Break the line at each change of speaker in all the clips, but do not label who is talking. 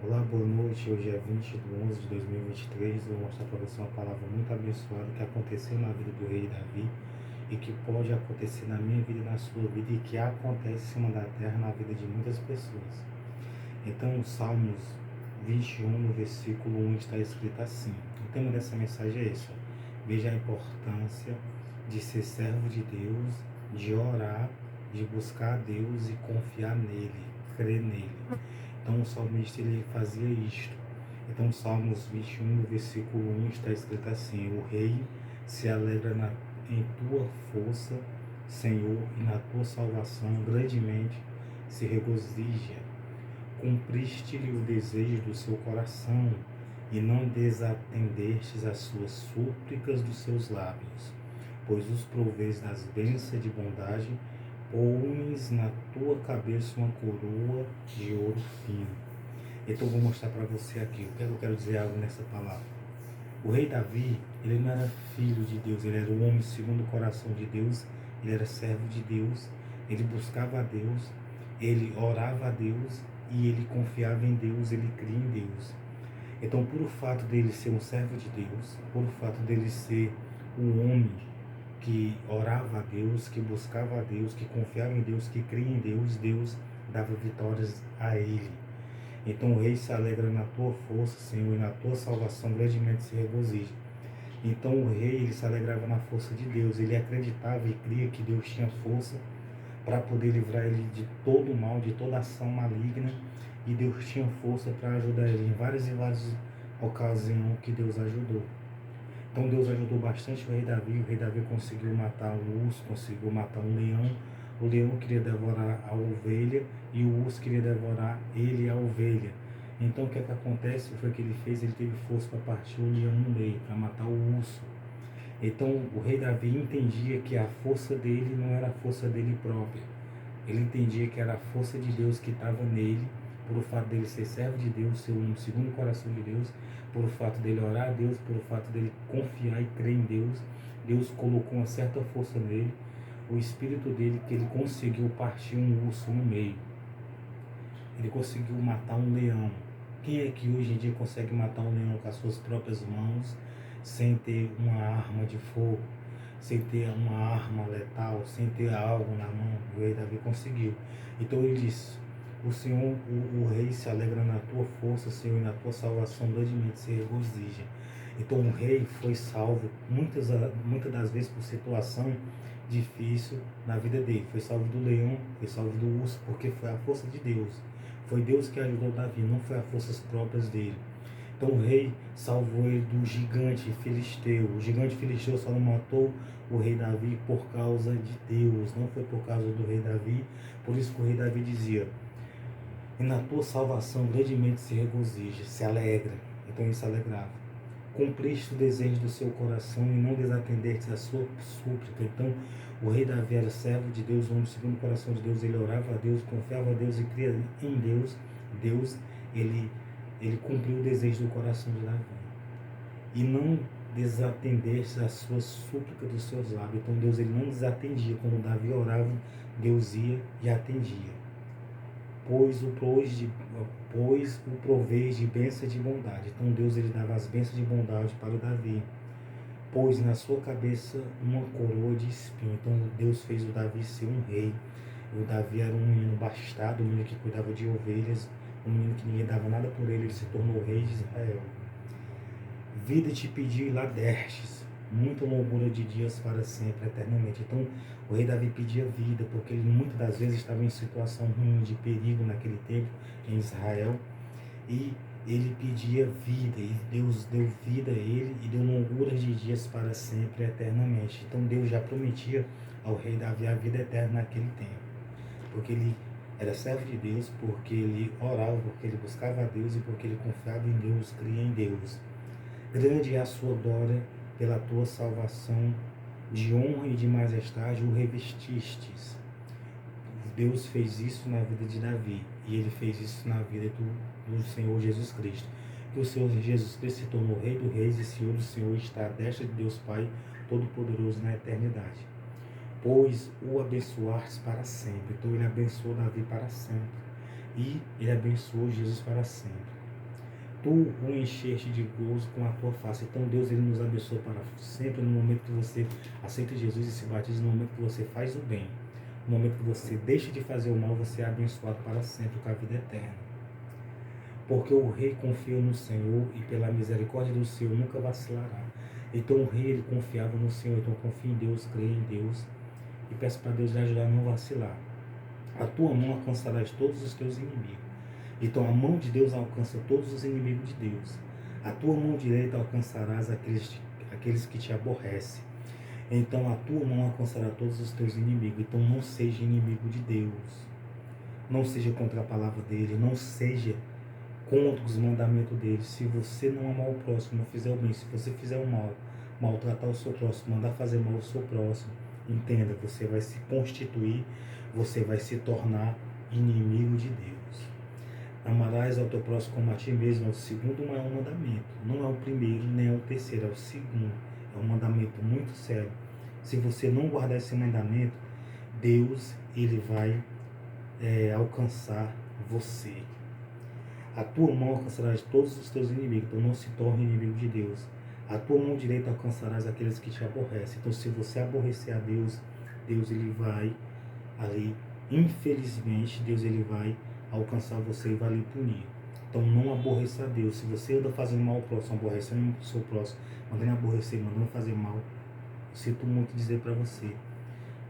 Olá, boa noite. Hoje é 20 de 11 de 2023. Eu vou mostrar para você uma palavra muito abençoada que aconteceu na vida do rei Davi e que pode acontecer na minha vida e na sua vida e que acontece em cima da terra na vida de muitas pessoas. Então, o Salmos 21, no versículo 1, está escrito assim. O tema dessa mensagem é esse: veja a importância de ser servo de Deus, de orar, de buscar a Deus e confiar nele, crer nele. Então o salmista ele fazia isto. Então Salmos 21, no versículo 1 está escrito assim: o rei se alegra em tua força, Senhor, e na tua salvação grandemente se regozija. Cumpriste-lhe o desejo do seu coração e não desatendestes as suas súplicas dos seus lábios, pois os provês das bênçãos de bondade, pões na tua cabeça uma coroa de ouro fino. Então eu vou mostrar para você aqui, o que eu quero dizer algo nessa palavra. O rei Davi, ele não era filho de Deus, ele era um homem segundo o coração de Deus, ele era servo de Deus, ele buscava a Deus, ele orava a Deus e ele confiava em Deus, ele cria em Deus. Então, por o fato dele ser um servo de Deus, por o fato dele ser um homem que orava a Deus, que buscava a Deus, que confiava em Deus, que cria em Deus, Deus dava vitórias a ele. Então o rei se alegra na tua força, Senhor, e na tua salvação grandemente se regozija. Então o rei ele se alegrava na força de Deus, ele acreditava e cria que Deus tinha força para poder livrar ele de todo o mal, de toda ação maligna, e Deus tinha força para ajudar ele em várias e várias ocasiões que Deus ajudou. Então Deus ajudou bastante o rei Davi conseguiu matar um urso, conseguiu matar um leão. O leão queria devorar a ovelha e o urso queria devorar ele e a ovelha. Então o que é que acontece? Foi que ele fez, ele teve força para partir o leão no meio, para matar o urso. Então o rei Davi entendia que a força dele não era a força dele própria. Ele entendia que era a força de Deus que estava nele, por o fato dele ser servo de Deus, ser um segundo o coração de Deus, por o fato dele orar a Deus, por o fato dele confiar e crer em Deus. Deus colocou uma certa força nele, o espírito dele, que ele conseguiu partir um urso no meio. Ele conseguiu matar um leão. Quem é que hoje em dia consegue matar um leão com as suas próprias mãos, sem ter uma arma de fogo, sem ter uma arma letal, sem ter algo na mão? O rei Davi conseguiu. Então ele disse: o Senhor, o rei se alegra na tua força, Senhor, e na tua salvação grandemente se regozija. Então o rei foi salvo muitas das vezes por situação difícil na vida dele. Foi salvo do leão, foi salvo do urso, porque foi a força de Deus. Foi Deus que ajudou Davi, não foi as forças próprias dele. Então o rei salvou ele do gigante filisteu. O gigante filisteu só não matou o rei Davi por causa de Deus, não foi por causa do rei Davi. Por isso que o rei Davi dizia: e na tua salvação grandemente se regozija, se alegra. Então ele se alegrava. Cumpriste o desejo do seu coração e não desatendeste a sua súplica. Então o rei Davi era servo de Deus, homem segundo o coração de Deus. Ele orava a Deus, confiava a Deus e cria em Deus. Deus, ele cumpriu o desejo do coração de Davi. E não desatendeste a sua súplica dos seus lábios. Então Deus ele não desatendia. Quando Davi orava, Deus ia e atendia. Pois o provês de bênçãos de bondade. Então Deus ele dava as bênçãos de bondade para o Davi. Pôs na sua cabeça uma coroa de espinho. Então Deus fez o Davi ser um rei. O Davi era um menino bastardo, um menino que cuidava de ovelhas, um menino que ninguém dava nada por ele se tornou rei de Israel. Vida te pediu e lá destes, muita longura de dias para sempre, eternamente. Então o rei Davi pedia vida, porque ele muitas das vezes estava em situação ruim, de perigo naquele tempo, em Israel, e ele pedia vida, e Deus deu vida a ele, e deu longuras de dias para sempre, eternamente. Então Deus já prometia ao rei Davi a vida eterna naquele tempo, porque ele era servo de Deus, porque ele orava, porque ele buscava a Deus, e porque ele confiava em Deus, cria em Deus. Grande é a sua glória, pela tua salvação, de honra e de majestade o revestistes. Deus fez isso na vida de Davi, e ele fez isso na vida do Senhor Jesus Cristo. Que o Senhor Jesus Cristo se tornou Rei dos Reis e Senhor do Senhor, está à destra de Deus Pai Todo-Poderoso na eternidade. Pois o abençoastes para sempre. Então ele abençoou Davi para sempre, e ele abençoou Jesus para sempre. tu o encheste de gozo com a tua face. Então Deus, ele nos abençoa para sempre. No momento que você aceita Jesus e se batiza, no momento que você faz o bem, no momento que você deixa de fazer o mal, você é abençoado para sempre com a vida eterna. Porque o rei confia no Senhor e pela misericórdia do Senhor nunca vacilará. Então o rei, ele confiava no Senhor. Então confia em Deus, creia em Deus e peça para Deus lhe ajudar a não vacilar. A tua mão alcançarás todos os teus inimigos. Então a mão de Deus alcança todos os inimigos de Deus. A tua mão direita alcançarás aqueles que te aborrecem. Então a tua mão alcançará todos os teus inimigos. Então não seja inimigo de Deus. Não seja contra a palavra dele. Não seja contra os mandamentos dele. Se você não amar o próximo, não fizer o bem, se você fizer o mal, maltratar o seu próximo, mandar fazer mal ao seu próximo, entenda, você vai se constituir, você vai se tornar inimigo de Deus. Amarás ao teu próximo como a ti mesmo, é o segundo maior mandamento. Não é o primeiro, nem é o terceiro, é o segundo. É um mandamento muito sério. Se você não guardar esse mandamento, Deus, ele vai alcançar você. A tua mão alcançarás todos os teus inimigos, então não se torne inimigo de Deus. A tua mão direita alcançarás aqueles que te aborrecem. Então se você aborrecer a Deus, Deus, ele vai ali, infelizmente, Deus, ele vai alcançar você e vai lhe punir. Então não aborreça a Deus. Se você anda fazendo mal ao próximo, aborrecendo o seu próximo, mandando aborrecer, mandando fazer mal, sinto muito dizer para você,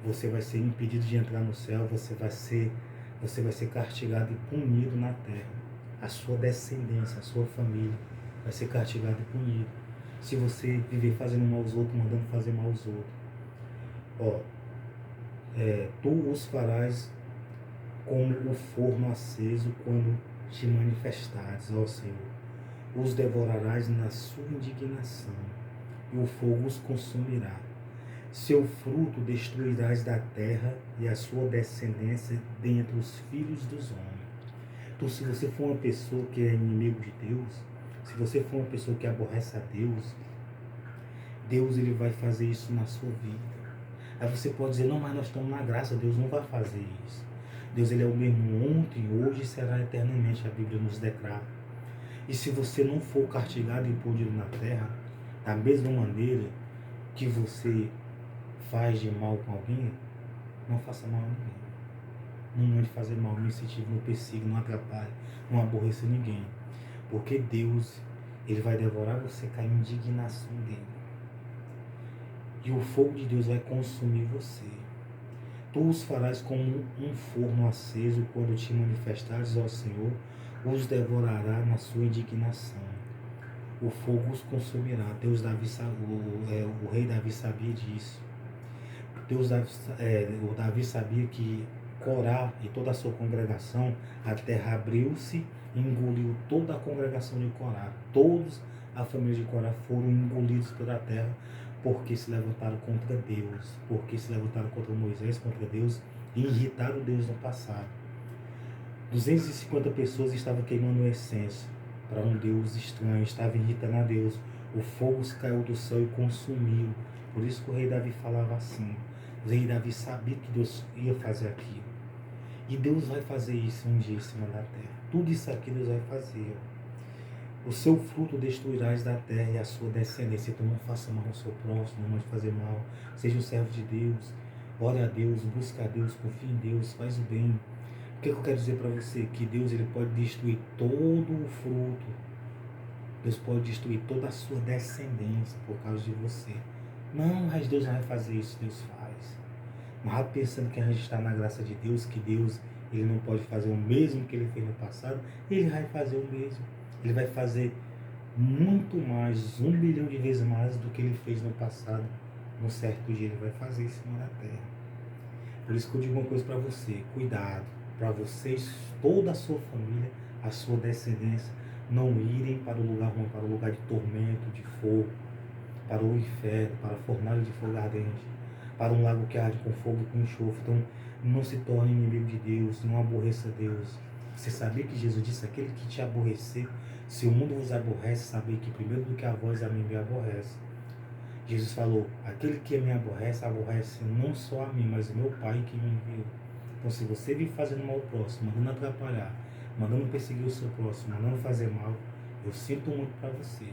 você vai ser impedido de entrar no céu, você vai ser castigado e punido na terra. A sua descendência, a sua família vai ser castigada e punida. Se você viver fazendo mal aos outros, mandando fazer mal aos outros. Tu os farás como o forno aceso quando te manifestares, ó Senhor. Os devorarás na sua indignação, e o fogo os consumirá. Seu fruto destruirás da terra, e a sua descendência dentre os filhos dos homens. Então, se você for uma pessoa que é inimigo de Deus, se você for uma pessoa que aborrece a Deus, Deus, ele vai fazer isso na sua vida. Aí você pode dizer, não, mas nós estamos na graça, Deus não vai fazer isso. Deus, ele é o mesmo ontem, hoje e será eternamente, a Bíblia nos declara. E se você não for castigado e punido na terra, da mesma maneira que você faz de mal com alguém, não faça mal a ninguém. Não mande fazer mal, não incentive, não persiga, não atrapalhe, não aborreça ninguém. Porque Deus, ele vai devorar você com a indignação dele. E o fogo de Deus vai consumir você. Tu os farás como um forno aceso quando te manifestares, ó Senhor, os devorará na sua indignação. O fogo os consumirá. O rei Davi sabia disso. O Davi sabia que Corá e toda a sua congregação, a terra abriu-se e engoliu toda a congregação de Corá. Todos a família de Corá foram engolidos pela terra porque se levantaram contra Deus, porque se levantaram contra Moisés, contra Deus, e irritaram Deus no passado. 250 pessoas estavam queimando incenso para um Deus estranho, estavam irritando a Deus. O fogo caiu do céu e consumiu. Por isso que o rei Davi falava assim. O rei Davi sabia que Deus ia fazer aquilo. E Deus vai fazer isso um dia em cima da terra. Tudo isso aqui Deus vai fazer. O seu fruto destruirás da terra e a sua descendência. Então não faça mal ao seu próximo, não mande fazer mal. Seja um servo de Deus. Ore a Deus, busque a Deus, confie em Deus, faz o bem. O que eu quero dizer para você? Que Deus, ele pode destruir todo o fruto. Deus pode destruir toda a sua descendência por causa de você. Não, mas Deus não vai fazer isso. Deus faz. Mas pensando que a gente está na graça de Deus, que Deus, ele não pode fazer o mesmo que ele fez no passado, ele vai fazer o mesmo. Ele vai fazer muito mais, 1 bilhão de vezes mais do que ele fez no passado. No certo dia ele vai fazer isso na terra. Por isso que eu digo uma coisa para você, cuidado, para vocês, toda a sua família, a sua descendência, não irem para o lugar ruim, para o lugar de tormento, de fogo, para o inferno, para a fornalha de fogo ardente, para um lago que arde com fogo e com enxofre. Então não se torne inimigo de Deus, não aborreça Deus. Você sabia que Jesus disse, aquele que te aborrecer, se o mundo vos aborrece, sabia que primeiro do que a vós, a mim me aborrece. Jesus falou, aquele que me aborrece, aborrece não só a mim, mas o meu Pai que me enviou. Então se você vir fazendo mal ao próximo, mandando atrapalhar, mandando perseguir o seu próximo, mandando fazer mal, Eu sinto muito para você.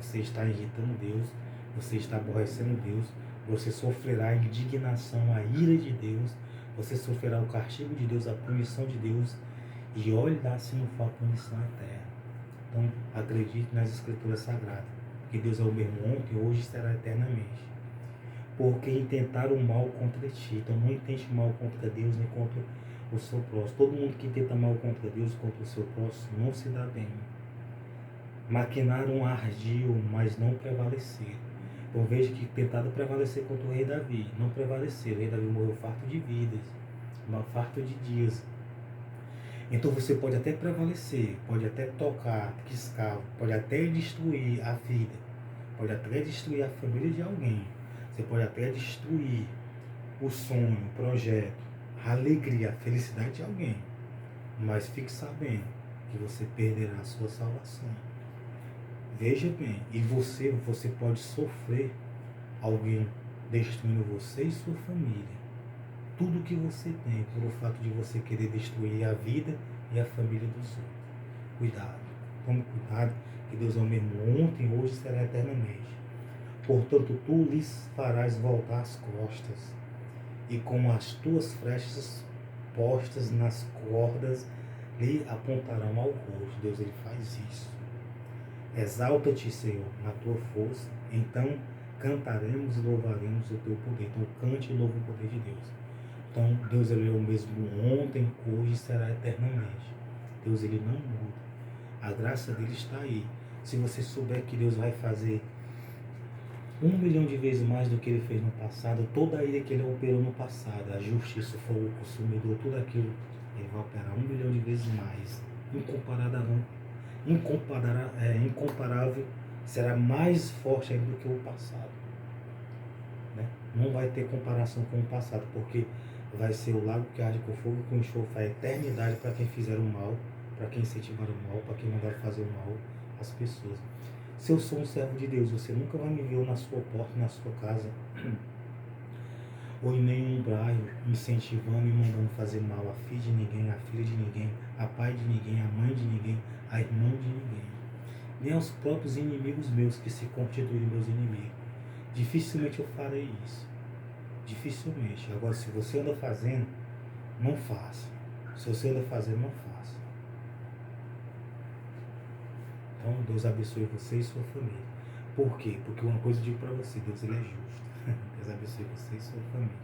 Você está irritando Deus, você está aborrecendo Deus, você sofrerá a indignação, a ira de Deus, você sofrerá o castigo de Deus, a punição de Deus, e olhe lá se não for a punição eterna. Então, acredite nas Escrituras Sagradas, que Deus é o mesmo ontem, hoje e será eternamente. Porque intentaram o mal contra ti. Então, não intente mal contra Deus nem contra o seu próximo. Todo mundo que tenta mal contra Deus, contra o seu próximo, não se dá bem. Maquinaram ardiam, mas não prevaleceram. Então veja que tentaram prevalecer contra o rei Davi, não prevaleceram. O rei Davi morreu farto de vidas, farto de dias. Então você pode até prevalecer, pode até tocar, quiscar, pode até destruir a vida, pode até destruir a família de alguém, você pode até destruir o sonho, o projeto, a alegria, a felicidade de alguém, mas fique sabendo que você perderá a sua salvação. Veja bem, e você pode sofrer alguém destruindo você e sua família. Tudo que você tem, por o fato de você querer destruir a vida e a família dos outros. Cuidado, tome cuidado, que Deus é o mesmo ontem, hoje e será eternamente. Portanto, tu lhes farás voltar as costas, e com as tuas flechas postas nas cordas, lhe apontarão ao rosto. Deus, ele faz isso. Exalta-te, Senhor, na tua força, então cantaremos e louvaremos o teu poder. Então cante e louve o poder de Deus. Então Deus, ele é o mesmo ontem, hoje e será eternamente. Deus, ele não muda. A graça dele está aí. Se você souber que Deus vai fazer 1 milhão de vezes mais do que ele fez no passado, toda a ira que ele operou no passado, a justiça, o fogo consumidor, tudo aquilo, ele vai operar 1 milhão de vezes mais, incomparável, será mais forte ainda do que o passado. Né? Não vai ter comparação com o passado, porque vai ser o lago que arde com fogo e com enxofre, a eternidade para quem fizer o mal, para quem incentivar o mal, para quem mandar fazer o mal às pessoas. Se eu sou um servo de Deus, você nunca vai me ver na sua porta, na sua casa, ou em nenhum braio, incentivando e mandando fazer mal a filha de ninguém, a filha de ninguém, a pai de ninguém, a mãe de ninguém, a irmã de ninguém. Nem aos próprios inimigos meus que se constituem meus inimigos. Dificilmente eu farei isso. Dificilmente. Agora, se você anda fazendo, não faça. Se você anda fazendo, não faça. Então, Deus abençoe você e sua família. Por quê? Porque uma coisa eu digo para você, Deus, ele é justo. Deus abençoe você e sua família.